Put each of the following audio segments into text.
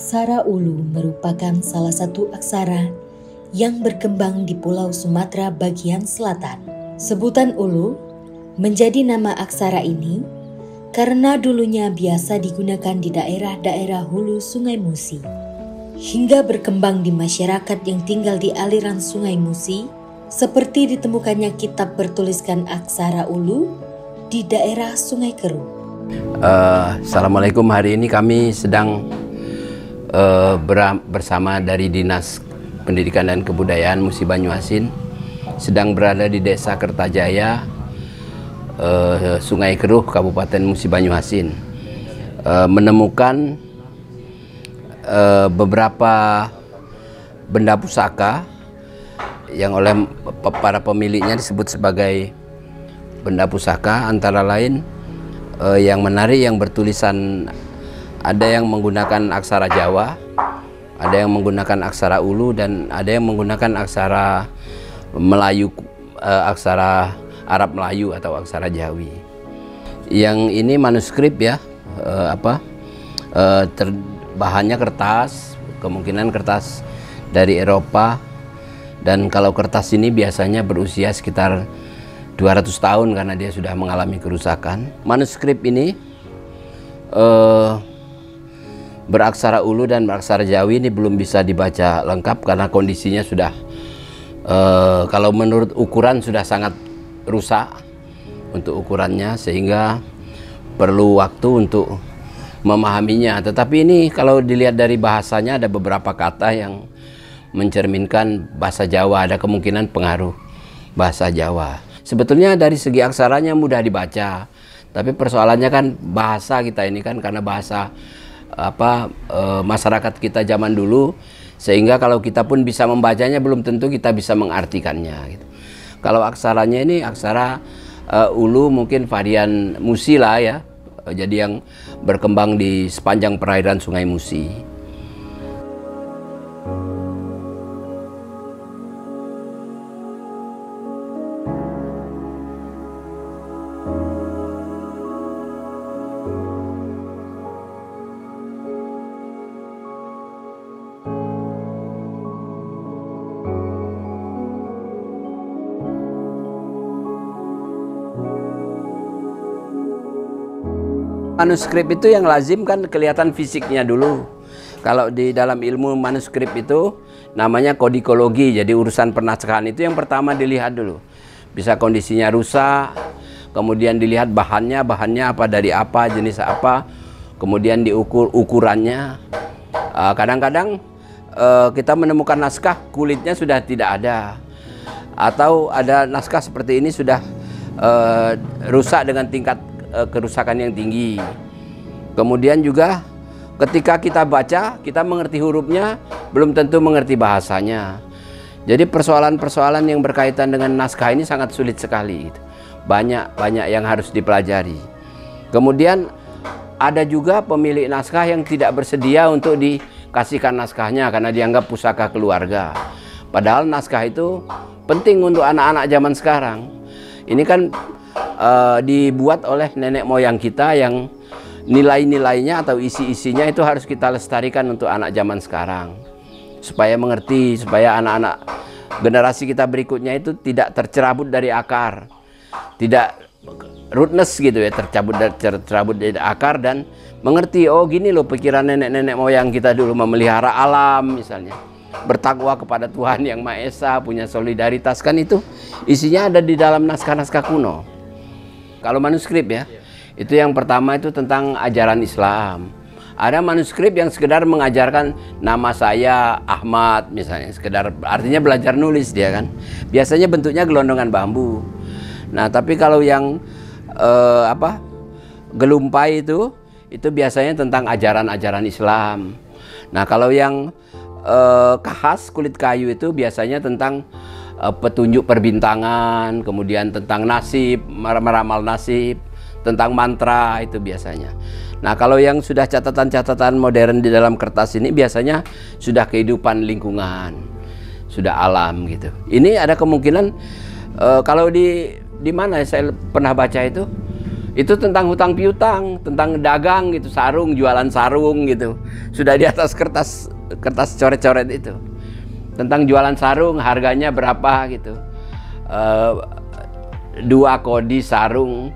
Aksara Ulu merupakan salah satu aksara yang berkembang di Pulau Sumatera bagian selatan. Sebutan Ulu menjadi nama aksara ini karena dulunya biasa digunakan di daerah-daerah hulu Sungai Musi, hingga berkembang di masyarakat yang tinggal di aliran Sungai Musi, seperti ditemukannya kitab bertuliskan aksara Ulu di daerah Sungai Keru. Assalamualaikum, hari ini kami sedang bersama dari Dinas Pendidikan dan Kebudayaan Musi Banyuasin, sedang berada di Desa Kertajaya, Sungai Keruh, Kabupaten Musi Banyuasin, menemukan beberapa benda pusaka yang oleh para pemiliknya disebut sebagai benda pusaka, antara lain yang menarik yang bertulisan, ada yang menggunakan aksara Jawa, ada yang menggunakan aksara Ulu, dan ada yang menggunakan aksara Melayu, aksara Arab Melayu atau aksara Jawi. Yang ini manuskrip ya, bahannya kertas, kemungkinan kertas dari Eropa, dan kalau kertas ini biasanya berusia sekitar 200 tahun karena dia sudah mengalami kerusakan. Manuskrip ini beraksara Ulu dan beraksara Jawi ini belum bisa dibaca lengkap karena kondisinya sudah kalau menurut ukuran sudah sangat rusak untuk ukurannya, sehingga perlu waktu untuk memahaminya. Tetapi ini kalau dilihat dari bahasanya ada beberapa kata yang mencerminkan bahasa Jawa, ada kemungkinan pengaruh bahasa Jawa. Sebetulnya dari segi aksaranya mudah dibaca, tapi persoalannya kan bahasa kita ini kan karena bahasa masyarakat kita zaman dulu, sehingga kalau kita pun bisa membacanya belum tentu kita bisa mengartikannya gitu. Kalau aksaranya ini aksara Ulu mungkin varian Musi lah ya, jadi yang berkembang di sepanjang perairan Sungai Musi. Manuskrip itu yang lazim kan kelihatan fisiknya dulu. Kalau di dalam ilmu manuskrip itu namanya kodikologi, jadi urusan penaskahan itu yang pertama dilihat dulu. Bisa kondisinya rusak, kemudian dilihat bahannya apa, dari apa, jenis apa, kemudian diukur ukurannya. Kadang-kadang kita menemukan naskah kulitnya sudah tidak ada, atau ada naskah seperti ini sudah rusak dengan tingkat kerusakan yang tinggi. Kemudian juga ketika kita baca, kita mengerti hurufnya, belum tentu mengerti bahasanya. Jadi persoalan-persoalan yang berkaitan dengan naskah ini sangat sulit sekali. Banyak yang harus dipelajari. Kemudian ada juga pemilik naskah yang tidak bersedia untuk dikasihkan naskahnya karena dianggap pusaka keluarga. Padahal naskah itu penting untuk anak-anak zaman sekarang. Ini kan dibuat oleh nenek moyang kita yang nilai-nilainya atau isi-isinya itu harus kita lestarikan untuk anak zaman sekarang, supaya mengerti, supaya anak-anak generasi kita berikutnya itu tidak tercerabut dari akar, tidak rootness gitu ya, tercerabut dari akar, dan mengerti, oh gini loh pikiran nenek-nenek moyang kita dulu, memelihara alam misalnya, bertakwa kepada Tuhan Yang Maha Esa, punya solidaritas, kan itu isinya ada di dalam naskah-naskah kuno. Kalau manuskrip ya, itu yang pertama itu tentang ajaran Islam. Ada manuskrip yang sekedar mengajarkan nama saya Ahmad misalnya, sekedar artinya belajar nulis dia kan. Biasanya bentuknya gelondongan bambu. Nah, tapi kalau yang gelumpai itu biasanya tentang ajaran-ajaran Islam. Nah, kalau yang kahas kulit kayu itu biasanya tentang petunjuk perbintangan, kemudian tentang nasib, meramal nasib, tentang mantra itu biasanya. Nah, kalau yang sudah catatan-catatan modern di dalam kertas ini biasanya sudah kehidupan lingkungan, sudah alam gitu. Ini ada kemungkinan kalau di mana saya pernah baca itu Itu tentang hutang piutang, tentang dagang gitu, sarung, jualan sarung gitu. Sudah di atas kertas coret-coret itu. Tentang jualan sarung, harganya berapa gitu. 2 kodi sarung,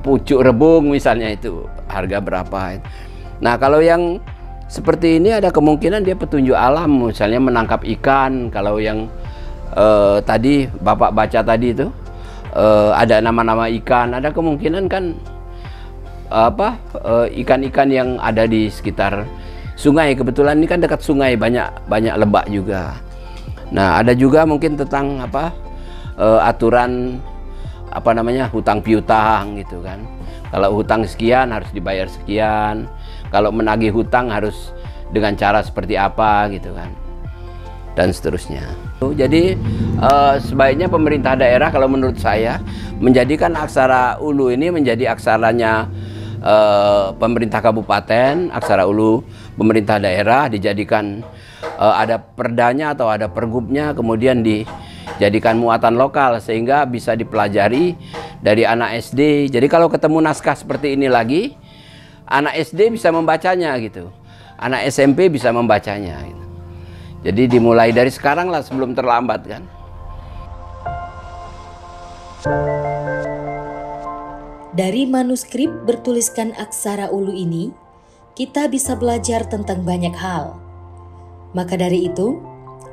pucuk rebung misalnya, itu harga berapa. Nah kalau yang seperti ini ada kemungkinan dia petunjuk alam, misalnya menangkap ikan. Kalau yang tadi Bapak baca tadi itu, ada nama-nama ikan, ada kemungkinan kan ikan-ikan yang ada di sekitar sungai. Kebetulan ini kan dekat sungai, banyak lebak juga. Nah ada juga mungkin tentang aturan hutang piutang gitu kan. Kalau hutang sekian harus dibayar sekian, kalau menagih hutang harus dengan cara seperti apa gitu kan, dan seterusnya. Jadi sebaiknya pemerintah daerah kalau menurut saya menjadikan aksara Ulu ini menjadi aksaranya pemerintah kabupaten, aksara Ulu pemerintah daerah, dijadikan ada perdanya atau ada pergubnya, kemudian dijadikan muatan lokal sehingga bisa dipelajari dari anak SD. Jadi kalau ketemu naskah seperti ini lagi, anak SD bisa membacanya gitu, anak SMP bisa membacanya gitu. Jadi dimulai dari sekarang lah sebelum terlambat kan. Dari manuskrip bertuliskan aksara Ulu ini, kita bisa belajar tentang banyak hal. Maka dari itu,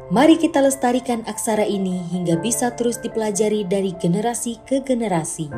mari kita lestarikan aksara ini hingga bisa terus dipelajari dari generasi ke generasi.